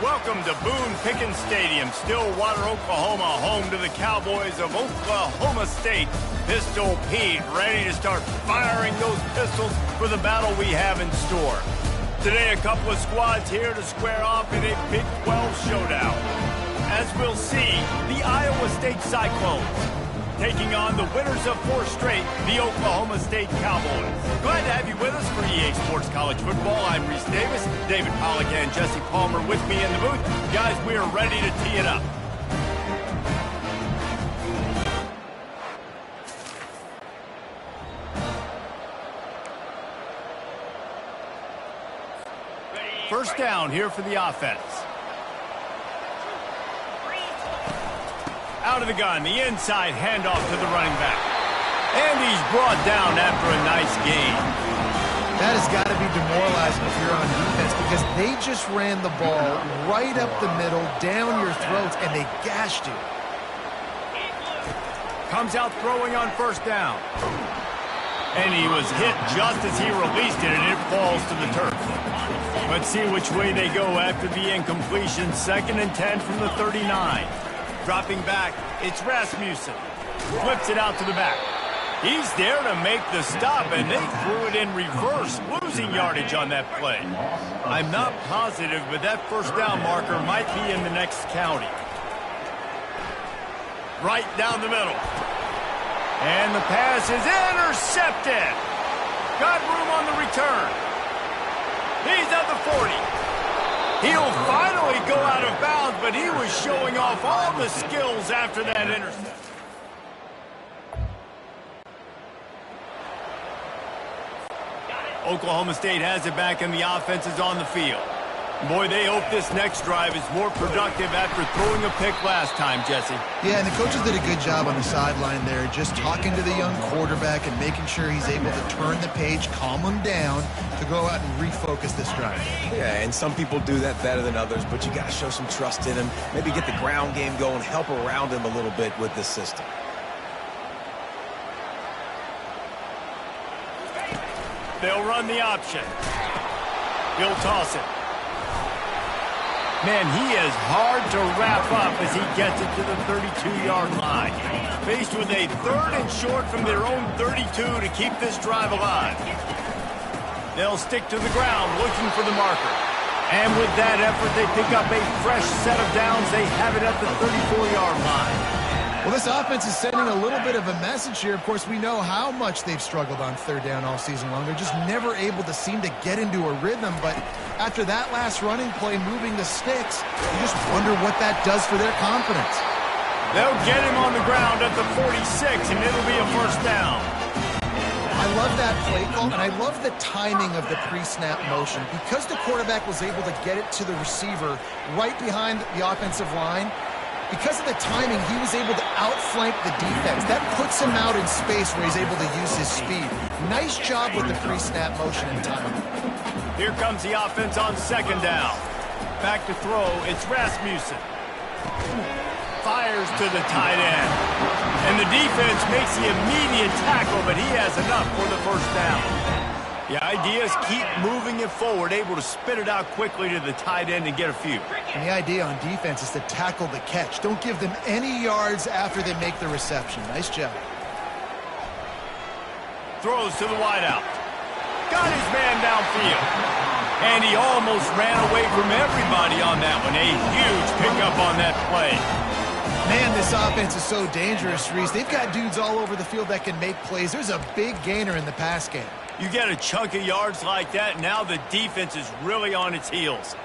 Welcome to Boone Pickens Stadium, Stillwater, Oklahoma, home to the Cowboys of Oklahoma State. Pistol Pete ready to start firing those pistols for the battle we have in store. Today, a couple of squads here to square off in a Big 12 showdown. As we'll see, the Iowa State Cyclones taking on the winners of 4 straight, the Oklahoma State Cowboys. Glad to have you with us for EA Sports College Football. I'm Reese Davis, David Pollack and Jesse Palmer with me in the booth. Guys, we are ready to tee it up. First down here for the offense. Out of the gun, the inside handoff to the running back. And he's brought down after a nice gain. That has got to be demoralizing if you're on defense because they just ran the ball right up the middle, down your throats, and they gashed you. Comes out throwing on first down. And he was hit just as he released it, and it falls to the turf. Let's see which way they go after the incompletion. 2nd and 10 from the 39. Dropping back, it's Rasmussen. Flips it out to the back. He's there to make the stop, and they threw it in reverse, losing yardage on that play. I'm not positive, but that first down marker might be in the next county. Right down the middle. And the pass is intercepted. Got room on the return. He's at the 40. He'll finally go out of bounds, but he was showing off all the skills after that interception. Oklahoma State has it back, and the offense is on the field. Boy, they hope this next drive is more productive after throwing a pick last time, Jesse. Yeah, and the coaches did a good job on the sideline there, just talking to the young quarterback and making sure he's able to turn the page, calm him down, to go out and refocus this drive. Yeah, and some people do that better than others, but you got to show some trust in him, maybe get the ground game going, help around him a little bit with this system. They'll run the option. He'll toss it. Man, he is hard to wrap up as he gets it to the 32-yard line. Faced with a 3rd and short from their own 32 to keep this drive alive. They'll stick to the ground looking for the marker. And with that effort, they pick up a fresh set of downs. They have it at the 34-yard line. Well, this offense is sending a little bit of a message here. Of course, we know how much they've struggled on 3rd down all season long. They're just never able to seem to get into a rhythm. But after that last running play, moving the sticks, you just wonder what that does for their confidence. They'll get him on the ground at the 46, and it'll be a first down. I love that play call, and I love the timing of the pre-snap motion. Because the quarterback was able to get it to the receiver right behind the offensive line, because of the timing, he was able to outflank the defense. That puts him out in space where he's able to use his speed. Nice job with the pre-snap motion and timing. Here comes the offense on 2nd down. Back to throw, it's Rasmussen. Fires to the tight end. And the defense makes the immediate tackle, but he has enough for the first down. The idea is keep moving it forward, able to spit it out quickly to the tight end and get a few. And the idea on defense is to tackle the catch. Don't give them any yards after they make the reception. Nice job. Throws to the wideout. Got his man downfield. And he almost ran away from everybody on that one. A huge pickup on that play. Man, this offense is so dangerous, Reese. They've got dudes all over the field that can make plays. There's a big gainer in the pass game. You get a chunk of yards like that, now the defense is really on its heels.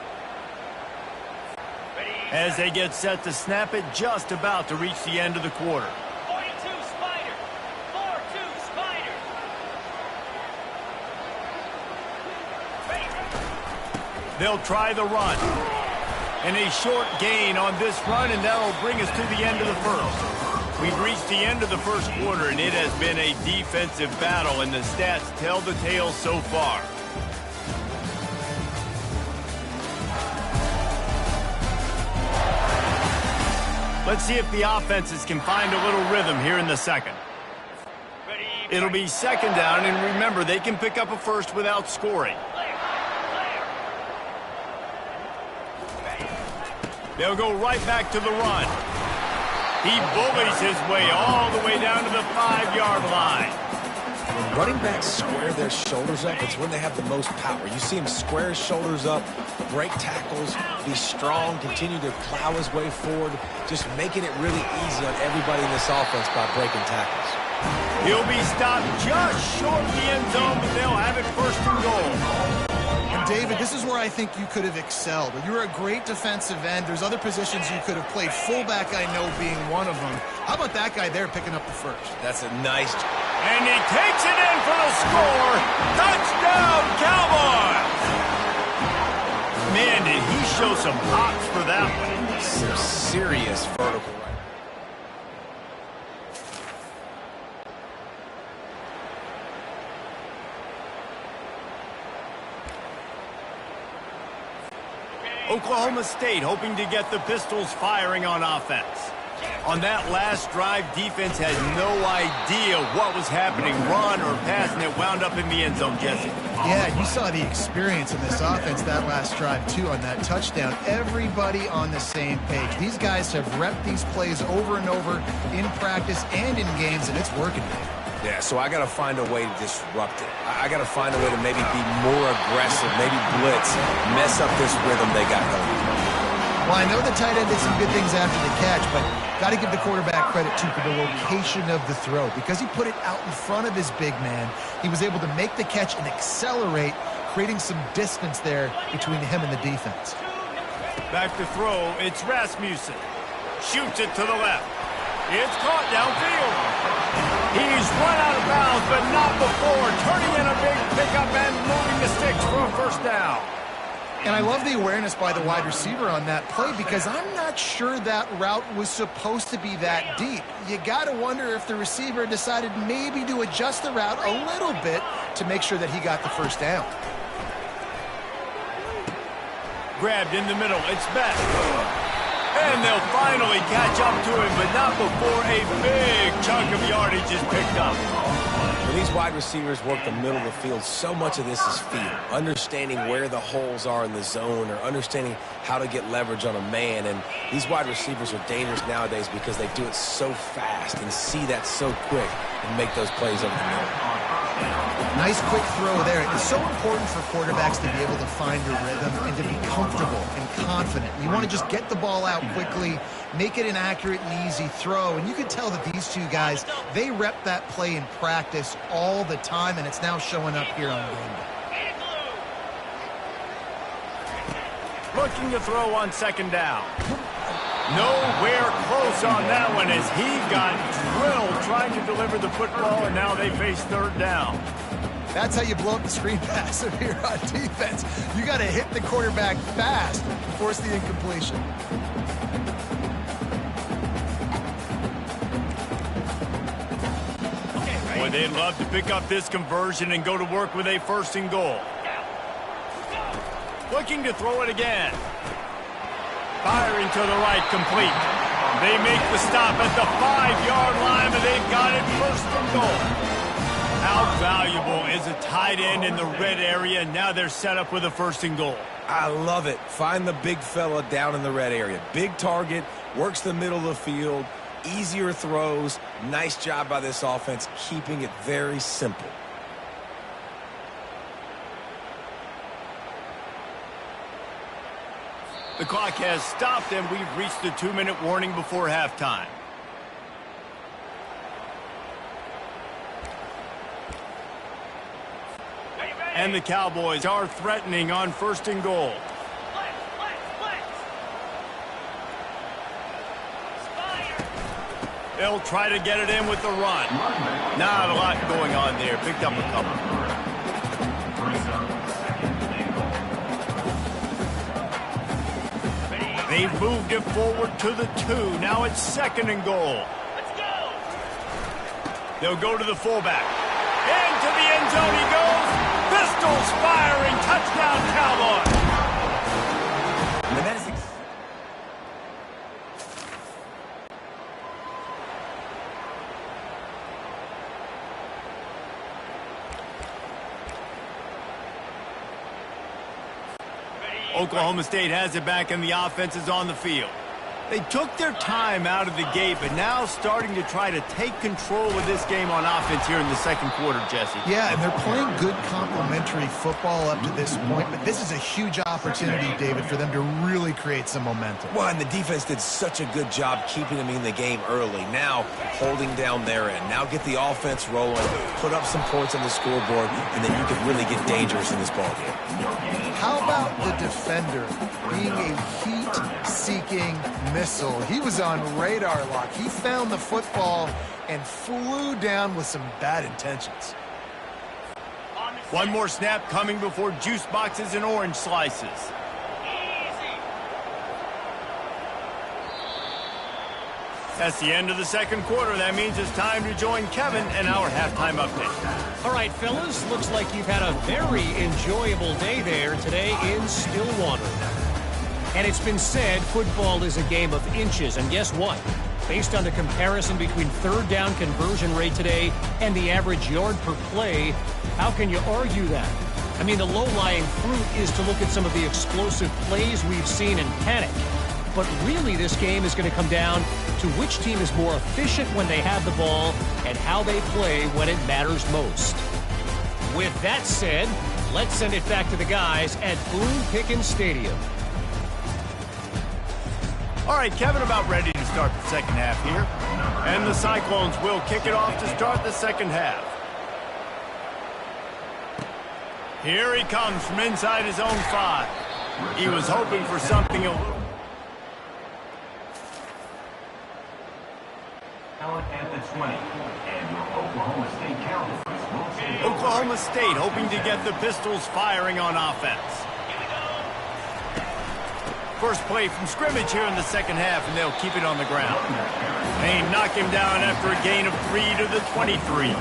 As they get set to snap it, just about to reach the end of the quarter. 42 Spider. 4-2 Spider. They'll try the run. And a short gain on this run, and that'll bring us to the end of the first. We've reached the end of the first quarter, and it has been a defensive battle, and the stats tell the tale so far. Let's see if the offenses can find a little rhythm here in the second. It'll be 2nd down, and remember, they can pick up a first without scoring. They'll go right back to the run. He bullies his way all the way down to the 5-yard line. When running backs square their shoulders up, it's when they have the most power. You see him square his shoulders up, break tackles, be strong, continue to plow his way forward, just making it really easy on everybody in this offense by breaking tackles. He'll be stopped just short of the end zone, but they'll have it first and goal. And David, this is where I think you could have excelled. You're a great defensive end. There's other positions you could have played. Fullback, I know, being one of them. How about that guy there picking up the first? That's a nice... And he takes it in for the score. Touchdown, Cowboys! Man, did he show some hops for that one. Some serious vertical right. Oklahoma State hoping to get the Pistols firing on offense. On that last drive, defense had no idea what was happening, run or pass, and it wound up in the end zone, Jesse. Yeah, you saw the experience in this offense that last drive, too, on that touchdown. Everybody on the same page. These guys have repped these plays over and over in practice and in games, and it's working. Yeah, so I got to find a way to disrupt it. I got to find a way to maybe be more aggressive, maybe blitz, mess up this rhythm they got going. Well, I know the tight end did some good things after the catch, but got to give the quarterback credit, too, for the location of the throw. Because he put it out in front of his big man, he was able to make the catch and accelerate, creating some distance there between him and the defense. Back to throw, it's Rasmussen. Shoots it to the left. It's caught downfield. He's run out of bounds, but not before turning in a big pickup and moving the sticks for a first down. And I love the awareness by the wide receiver on that play because I'm not sure that route was supposed to be that deep. You got to wonder if the receiver decided maybe to adjust the route a little bit to make sure that he got the first down. Grabbed in the middle, it's Beck. And they'll finally catch up to him, but not before a big chunk of yardage is picked up. When these wide receivers work the middle of the field, so much of this is feel. Understanding where the holes are in the zone or understanding how to get leverage on a man. And these wide receivers are dangerous nowadays because they do it so fast and see that so quick and make those plays over the middle. Nice quick throw there. It's so important for quarterbacks to be able to find a rhythm and to be comfortable and confident. You want to just get the ball out quickly, make it an accurate and easy throw. And you can tell that these two guys, they rep that play in practice all the time, and it's now showing up here on game day. Looking to throw on second down. Nowhere close on that one as he got drilled trying to deliver the football, and now they face third down. That's how you blow up the screen pass if you're on defense. You got to hit the quarterback fast to force the incompletion. Boy, they'd love to pick up this conversion and go to work with a first and goal. Looking to throw it again. Firing to the right, complete. They make the stop at the 5-yard line, but they've got it first and goal. How valuable is a tight end in the red area? Now they're set up with a first and goal. I love it. Find the big fella down in the red area. Big target, works the middle of the field, easier throws. Nice job by this offense, keeping it very simple. The clock has stopped, and we've reached the 2-minute warning before halftime. And the Cowboys are threatening on first and goal. They'll try to get it in with the run. Not a lot going on there. Picked up a couple. They've moved it forward to the 2. Now it's second and goal. Let's go. They'll go to the fullback. Into the end zone he goes. Pistols firing. Touchdown, Cowboys. And that is Oklahoma State has it back and the offense is on the field. They took their time out of the gate, but now starting to try to take control of this game on offense here in the second quarter, Jesse. Yeah, and they're playing good complementary football up to this point, but this is a huge opportunity, David, for them to really create some momentum. Well, and the defense did such a good job keeping them in the game early. Now, holding down their end. Now get the offense rolling, put up some points on the scoreboard, and then you can really get dangerous in this ballgame. How about the defender being a heat-seeking missile? He was on radar lock. He found the football and flew down with some bad intentions. One more snap coming before juice boxes and orange slices. That's the end of the second quarter. That means it's time to join Kevin and our halftime update. All right, fellas, looks like you've had a very enjoyable day there today in Stillwater. And it's been said football is a game of inches. And guess what? Based on the comparison between third down conversion rate today and the average yard per play, how can you argue that? I mean, the low-lying fruit is to look at some of the explosive plays we've seen in panic. But really, this game is going to come down to which team is more efficient when they have the ball and how they play when it matters most. With that said, let's send it back to the guys at Boone Pickens Stadium. All right, Kevin, about ready to start the second half here. And the Cyclones will kick it off to start the second half. Here he comes from inside his own 5. He was hoping for something a little... At the 20, and your Oklahoma State Cowboys will take Oklahoma State hoping to get the Pistols firing on offense. First play from scrimmage here in the second half, and they'll keep it on the ground. They knock him down after a gain of 3 to the 23.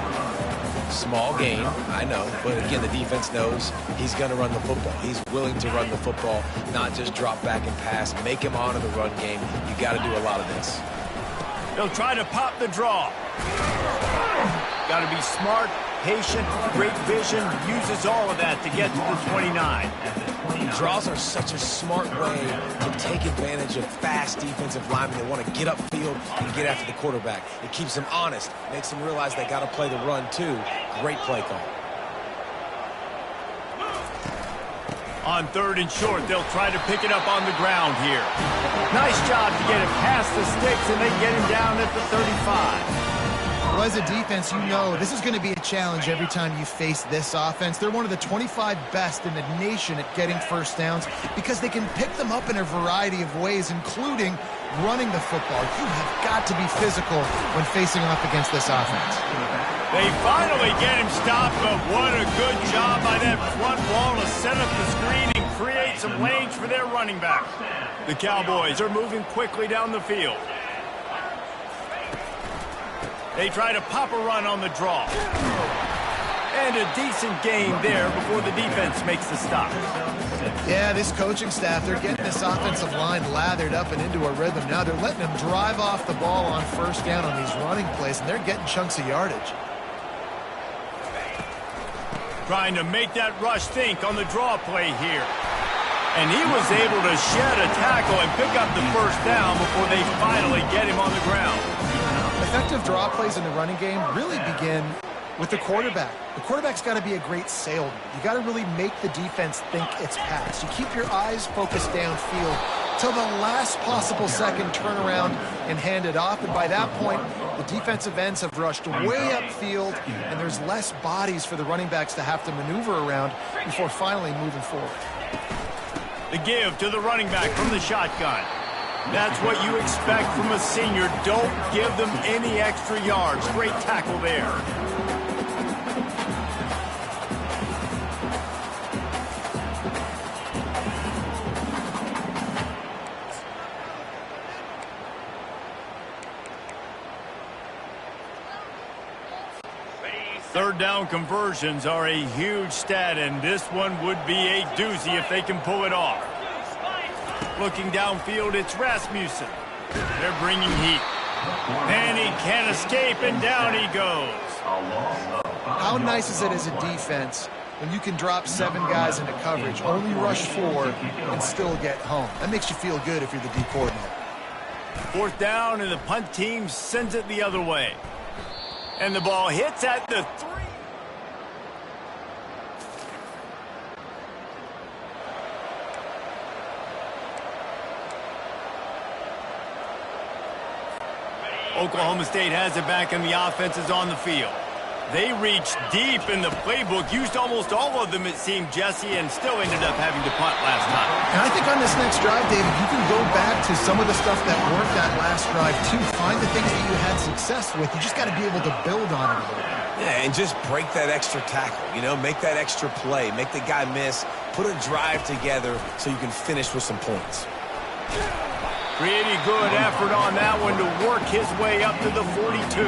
Small gain, I know, but again, the defense knows he's going to run the football. He's willing to run the football, not just drop back and pass, make him honor the run game. You got to do a lot of this. They'll try to pop the draw. Got to be smart, patient, great vision, uses all of that to get to the 29. Draws are such a smart way to take advantage of fast defensive linemen. They want to get upfield and get after the quarterback. It keeps them honest, makes them realize they got to play the run too. Great play call. On third and short, they'll try to pick it up on the ground here. Nice job to get it past the sticks, and they get him down at the 35. Well, as a defense, you know this is going to be a challenge every time you face this offense. They're one of the 25 best in the nation at getting first downs because they can pick them up in a variety of ways, including running the football. You have got to be physical when facing off against this offense. They finally get him stopped, but what a good job by that front wall to set up the screen and create some lanes for their running back. The Cowboys are moving quickly down the field. They try to pop a run on the draw. And a decent gain there before the defense makes the stop. Yeah, this coaching staff, they're getting this offensive line lathered up and into a rhythm. Now they're letting them drive off the ball on first down on these running plays, and they're getting chunks of yardage. Trying to make that rush think on the draw play here. And he was able to shed a tackle and pick up the first down before they finally get him on the ground. Effective draw plays in the running game really begin with the quarterback. The quarterback's got to be a great salesman. You got to really make the defense think it's pass. You keep your eyes focused downfield till the last possible second, turn around and hand it off. And by that point, the defensive ends have rushed way upfield, and there's less bodies for the running backs to have to maneuver around before finally moving forward. The give to the running back from the shotgun. That's what you expect from a senior. Don't give them any extra yards. Great tackle there. Third down conversions are a huge stat, and this one would be a doozy if they can pull it off. Looking downfield, it's Rasmussen. They're bringing heat. And he can't escape, and down he goes. How nice is it as a defense when you can drop 7 guys into coverage, only rush 4, and still get home. That makes you feel good if you're the D coordinator. 4th down, and the punt team sends it the other way. And the ball hits at the 3. Oklahoma State has it back, and the offense is on the field. They reached deep in the playbook, used almost all of them, it seemed, Jesse, and still ended up having to punt last time. And I think on this next drive, David, you can go back to some of the stuff that worked that last drive, too. Find the things that you had success with. You just got to be able to build on it a little bit. Yeah, and just break that extra tackle, you know, make that extra play, make the guy miss, put a drive together so you can finish with some points. Pretty good effort on that one to work his way up to the 42.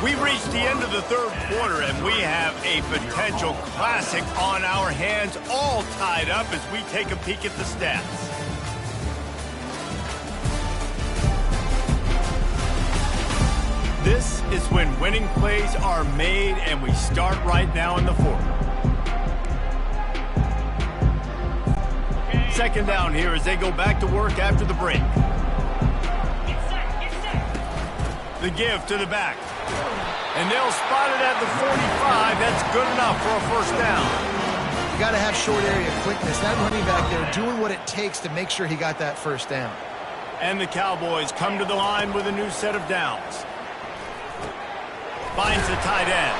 We've reached the end of the 3rd quarter, and we have a potential classic on our hands, all tied up as we take a peek at the stats. This is when winning plays are made, and we start right now in the 4th. 2nd down here as they go back to work after the break. The give to the back. And they'll spot it at the 45. That's good enough for a 1st down. You got to have short area quickness. That running back there doing what it takes to make sure he got that 1st down. And the Cowboys come to the line with a new set of downs. Finds the tight end.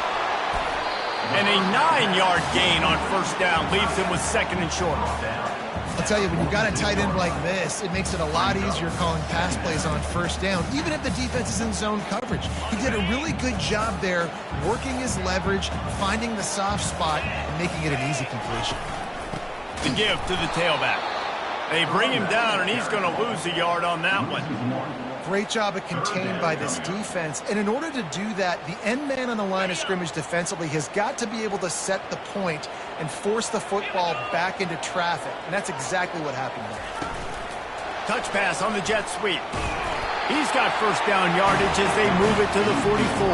And a 9-yard gain on 1st down leaves him with 2nd and short. I'll tell you, when you've got a tight end like this, it makes it a lot easier calling pass plays on 1st down, even if the defense is in zone coverage. He did a really good job there, working his leverage, finding the soft spot, and making it an easy completion. The give to the tailback. They bring him down, and he's going to lose a yard on that one. Great job of contained by this defense. And in order to do that, the end man on the line of scrimmage defensively has got to be able to set the point and force the football back into traffic. And that's exactly what happened there. Touch pass on the jet sweep. He's got 1st down yardage as they move it to the 44.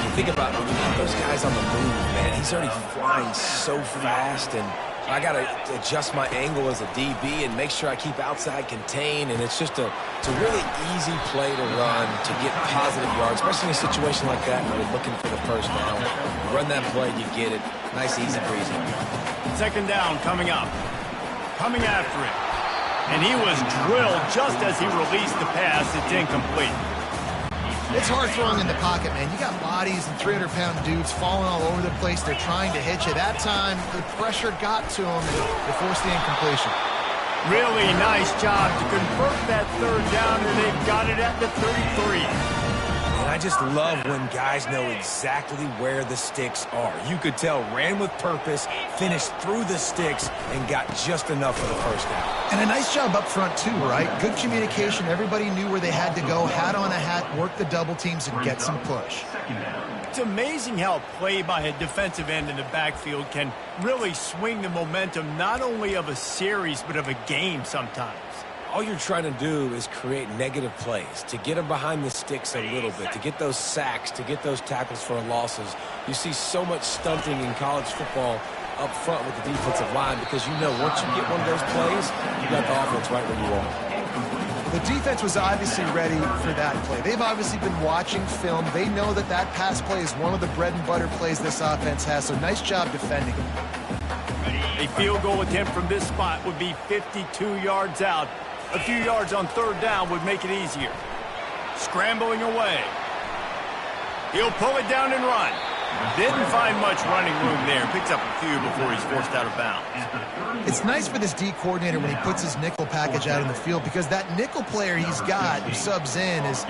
You think about when you got those guys on the move, man, he's already flying so fast, and I got to adjust my angle as a DB and make sure I keep outside contained, and it's just it's a really easy play to run to get positive yards, especially in a situation like that where you're looking for the 1st down. You run that play, you get it. Nice, easy breezy. 2nd down coming up. Coming after it. And he was drilled just as he released the pass. It's incomplete. It's hard throwing in the pocket, man. You got bodies and 300-pound dudes falling all over the place. They're trying to hit you. That time, the pressure got to him, and they forced the incompletion. Really nice job to convert that 3rd down, and they've got it at the 33. And I just love when guys know exactly where the sticks are. You could tell, ran with purpose, finished through the sticks, and got just enough for the 1st down. And a nice job up front, too, right? Good communication. Everybody knew where they had to go, hat on a hat, work the double teams, and get some push. It's amazing how a play by a defensive end in the backfield can really swing the momentum not only of a series, but of a game sometimes. All you're trying to do is create negative plays, to get them behind the sticks a little bit, to get those sacks, to get those tackles for losses. You see so much stunting in college football up front with the defensive line because you know once you get one of those plays, you got the offense right where you are. The defense was obviously ready for that play. They've obviously been watching film. They know that that pass play is one of the bread and butter plays this offense has, so nice job defending it. A field goal attempt from this spot would be 52 yards out. A few yards on 3rd down would make it easier. Scrambling away. He'll pull it down and run. Didn't find much running room there. Picks up a few before he's forced out of bounds. It's nice for this D coordinator when he puts his nickel package out in the field because that nickel player he's got who subs in is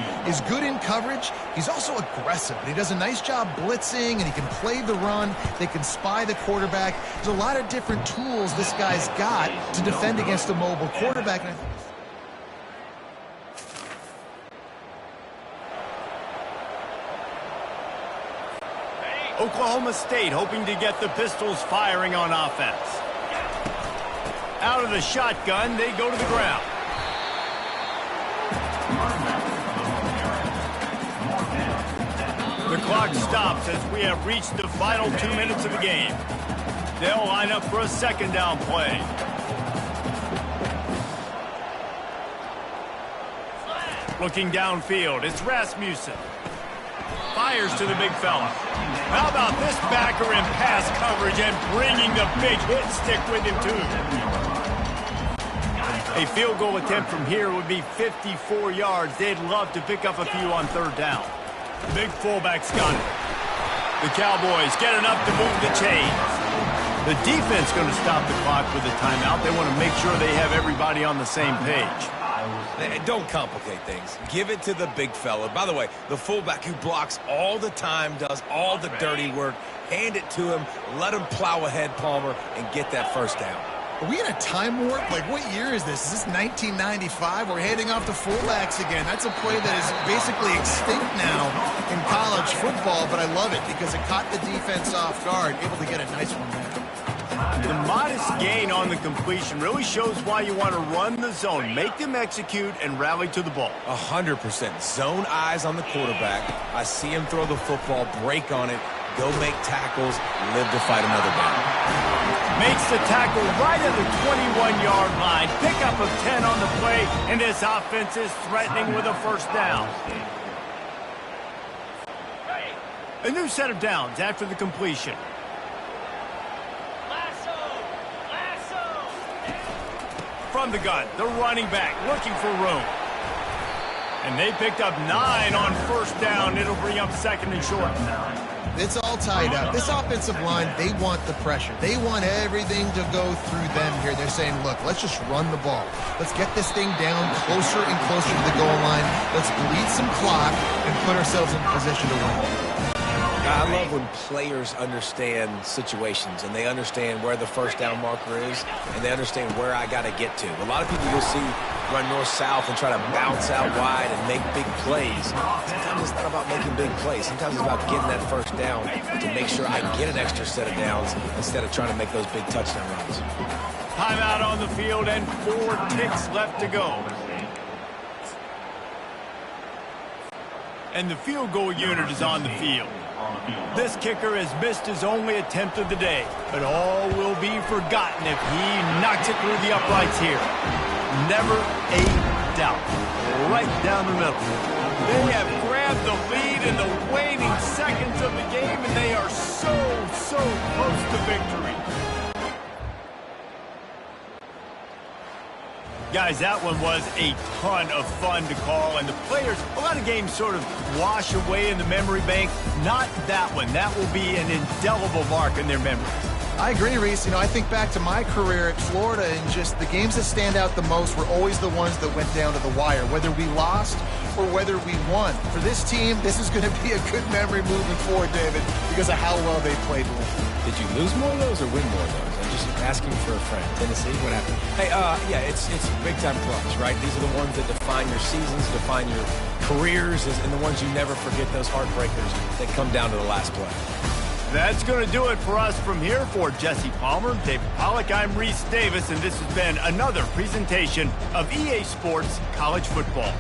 good in coverage. He's also aggressive. He does a nice job blitzing, and he can play the run. They can spy the quarterback. There's a lot of different tools this guy's got to defend against a mobile quarterback. Oklahoma State hoping to get the Pistols firing on offense. Out of the shotgun, they go to the ground. clock stops as we have reached the final 2 minutes of the game. They'll line up for a second down play. Looking downfield, it's Rasmussen. Fires to the big fella. How about this backer in pass coverage and bringing the big hit stick with him, too? A field goal attempt from here would be 54 yards. They'd love to pick up a few on third down. The big fullback's got it. The Cowboys get enough to move the chains. The defense going to stop the clock with a timeout. They want to make sure they have everybody on the same page. Don't complicate things. Give it to the big fella. By the way, the fullback who blocks all the time, does all the dirty work. Hand it to him. Let him plow ahead, Palmer, and get that first down. Are we in a time warp? Like, what year is this? Is this 1995? We're heading off to fullbacks again. That's a play that is basically extinct now in college football, but I love it because it caught the defense off guard, able to get a nice one there. The modest gain on the completion really shows why you want to run the zone. Make them execute and rally to the ball. 100%. Zone eyes on the quarterback. I see him throw the football, break on it, go make tackles, live to fight another down. Makes the tackle right at the 21-yard line. Pickup of 10 on the play, and this offense is threatening with a first down. A new set of downs after the completion. From the gun, the running back looking for room. And they picked up 9 on first down. It'll bring up second and short. It's all tied up. This offensive line, they want the pressure. They want everything to go through them here. They're saying, look, let's just run the ball. Let's get this thing down closer and closer to the goal line. Let's bleed some clock and put ourselves in position to win. I love when players understand situations and they understand where the first down marker is and they understand where I got to get to. A lot of people you'll see run north-south and try to bounce out wide and make big plays. Sometimes it's not about making big plays. Sometimes it's about getting that first down to make sure I get an extra set of downs instead of trying to make those big touchdown runs. Timeout on the field and 4 ticks left to go. And the field goal unit is on the field. This kicker has missed his only attempt of the day, but all will be forgotten if he knocks it through the uprights here. Never a doubt. Right down the middle. They have grabbed the lead in the waning seconds of the game, and they are so close to victory. Guys, that one was a ton of fun to call, and the players, a lot of games sort of wash away in the memory bank. Not that one. That will be an indelible mark in their memories. I agree, Reese. You know, I think back to my career at Florida, and just the games that stand out the most were always the ones that went down to the wire, whether we lost or whether we won. For this team, this is going to be a good memory moving forward, David, because of how well they played. Did you lose more of those or win more of those? I'm just asking for a friend. Tennessee, what happened? Hey, yeah, it's big-time clubs, right? These are the ones that define your seasons, define your careers, and the ones you never forget, those heartbreakers that come down to the last play. That's going to do it for us from here. For Jesse Palmer, David Pollack, I'm Reese Davis, and this has been another presentation of EA Sports College Football.